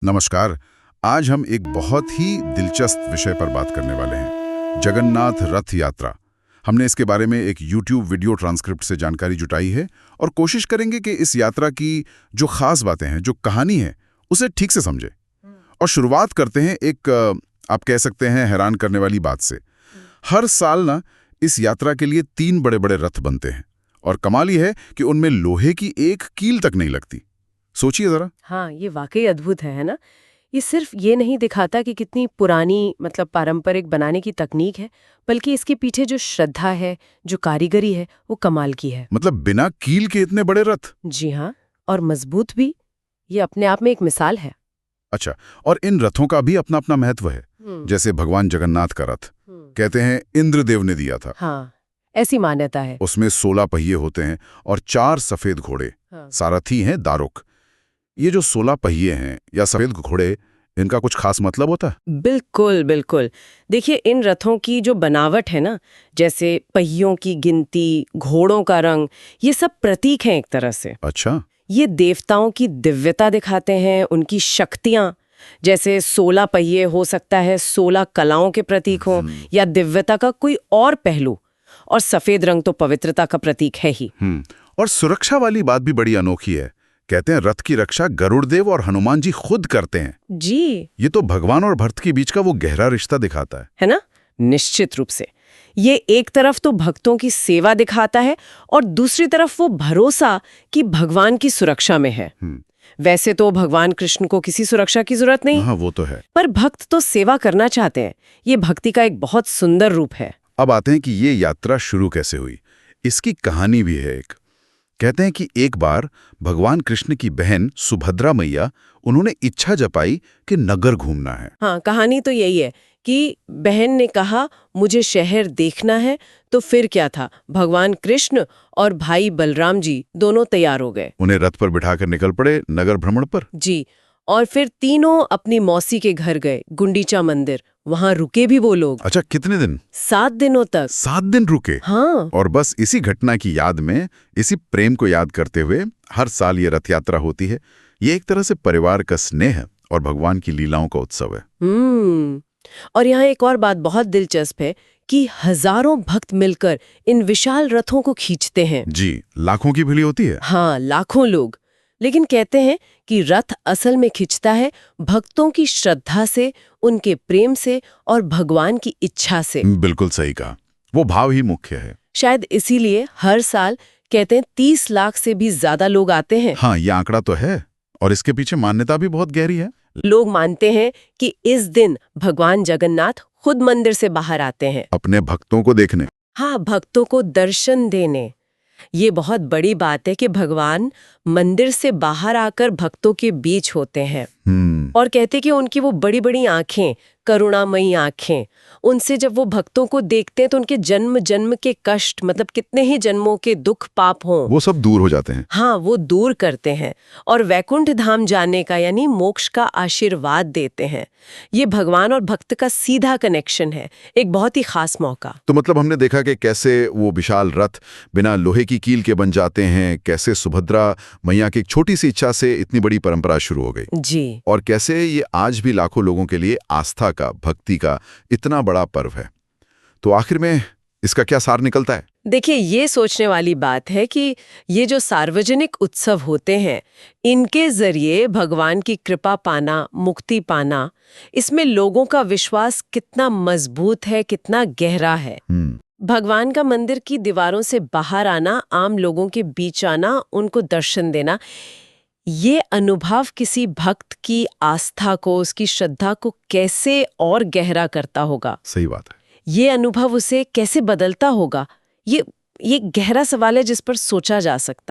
नमस्कार। आज हम एक बहुत ही दिलचस्प विषय पर बात करने वाले हैं, जगन्नाथ रथ यात्रा। हमने इसके बारे में एक YouTube वीडियो ट्रांसक्रिप्ट से जानकारी जुटाई है और कोशिश करेंगे कि इस यात्रा की जो खास बातें हैं, जो कहानी है, उसे ठीक से समझें। और शुरुआत करते हैं एक आप कह सकते हैं हैरान करने वाली बात से। हर साल ना इस यात्रा के लिए 3 बड़े-बड़े रथ बनते हैं और कमाल ये है कि उनमें लोहे की एक कील तक नहीं लगती। सोचिए जरा। हाँ, ये वाकई अद्भुत है ना? ये सिर्फ ये नहीं दिखाता कि कितनी पुरानी पारंपरिक बनाने की तकनीक है, बल्कि इसके पीछे जो श्रद्धा है, जो कारीगरी है, वो कमाल की है। मतलब बिना कील के इतने बड़े रथ। जी हाँ, और मजबूत भी। ये अपने आप में एक मिसाल है। अच्छा, और इन रथों का भी अपना अपना महत्व है। जैसे भगवान जगन्नाथ का रथ कहते हैं इंद्रदेव ने दिया था। हाँ, ऐसी मान्यता है। उसमें 16 पहिए होते हैं और 4 सफेद घोड़े। हाँ। सारथी हैं दारुक। ये जो 16 पहिए हैं या सफेद घोड़े, इनका कुछ खास मतलब होता है? बिल्कुल बिल्कुल। देखिए, इन रथों की जो बनावट है ना, जैसे पहियों की गिनती, घोड़ों का रंग, ये सब प्रतीक हैं एक तरह से। अच्छा। ये देवताओं की दिव्यता दिखाते हैं, उनकी शक्तियां। जैसे 16 पहिए हो सकता है 16 कलाओं के प्रतीक हों या दिव्यता का कोई और पहलू। और सफेद रंग तो पवित्रता का प्रतीक है ही। और सुरक्षा वाली बात भी बड़ी अनोखी है। कहते हैं रथ की रक्षा गरुड़देव और हनुमान जी खुद करते हैं। जी। ये तो भगवान और भक्त के बीच का वो गहरा रिश्ता दिखाता है ना? निश्चित रूप से। ये एक तरफ तो भक्तों की सेवा दिखाता है और दूसरी तरफ वो भरोसा कि भगवान की सुरक्षा में है। वैसे तो भगवान कृष्ण को किसी सुरक्षा की जरूरत नहीं। हाँ, वो तो है। पर भक्त तो सेवा करना चाहते हैं। ये भक्ति का एक बहुत सुंदर रूप है। अब आते हैं कि ये यात्रा शुरू कैसे हुई। इसकी कहानी भी है एक। कहते हैं कि एक बार भगवान कृष्ण की बहन सुभद्रा मैया, उन्होंने इच्छा जताई कि नगर घूमना है। हाँ, कहानी तो यही है कि बहन ने कहा मुझे शहर देखना है, तो फिर क्या था, भगवान कृष्ण और भाई बलराम जी दोनों तैयार हो गए। उन्हें रथ पर बिठाकर निकल पड़े नगर भ्रमण पर। जी, और फिर तीनों अपनी मौसी के घर गए, गुंडीचा मंदिर। वहाँ रुके भी वो लोग। अच्छा, कितने दिन? 7 दिनों तक। 7 दिन रुके। हाँ। और बस इसी घटना की याद में, इसी प्रेम को याद करते हुए हर साल ये रथ यात्रा होती है। ये एक तरह से परिवार का स्नेह और भगवान की लीलाओं का उत्सव है। और यहाँ एक और बात बहुत दिलचस्प है कि हजारों भक्त मिलकर इन विशाल रथों को खींचते हैं। जी, लाखों की भीड़ होती है। हाँ, लाखों लोग। लेकिन कहते हैं कि रथ असल में खिंचता है भक्तों की श्रद्धा से, उनके प्रेम से और भगवान की इच्छा से। बिल्कुल सही कहा। वो भाव ही मुख्य है। शायद इसीलिए हर साल कहते हैं 30 लाख से भी ज्यादा लोग आते हैं। हाँ, ये आंकड़ा तो है और इसके पीछे मान्यता भी बहुत गहरी है। लोग मानते हैं कि इस दिन भगवान जगन्नाथ खुद मंदिर से बाहर आते हैं अपने भक्तों को देखने। हाँ, भक्तों को दर्शन देने। ये बहुत बड़ी बात है कि भगवान मंदिर से बाहर आकर भक्तों के बीच होते हैं। और कहते कि उनकी वो बड़ी बड़ी आंखें, करुणामयी आंखें, उनसे जब वो भक्तों को देखते हैं तो उनके जन्म जन्म के कष्ट, कितने ही जन्मों के दुख पाप हों, वो सब दूर हो जाते हैं। हाँ, वो दूर करते हैं और वैकुंठ धाम जाने का यानी मोक्ष का आशीर्वाद देते हैं। ये भगवान और भक्त का सीधा कनेक्शन है, एक बहुत ही खास मौका। तो मतलब हमने देखा कि कैसे वो विशाल रथ बिना लोहे की कील के बन जाते हैं, कैसे सुभद्रा मैया की एक छोटी सी इच्छा से इतनी बड़ी परंपरा शुरू हो गई। जी। और कैसे ये आज भी लाखों लोगों के लिए आस्था का, भक्ति का इतना बड़ा पर्व है। तो आखिर में इसका क्या सार निकलता है? देखिए, ये सोचने वाली बात है कि ये जो सार्वजनिक उत्सव होते हैं, इनके जरिए भगवान की कृपा पाना, मुक्ति पाना, इसमें लोगों का विश्वास कितना मजबूत है, कितना गहरा है। भगवान का मंदिर की दीवारों से बाहर आना, आम लोगों के बीच आना, उनको दर्शन देना, ये अनुभव किसी भक्त की आस्था को, उसकी श्रद्धा को कैसे और गहरा करता होगा। सही बात है। ये अनुभव उसे कैसे बदलता होगा, ये गहरा सवाल है जिस पर सोचा जा सकता है।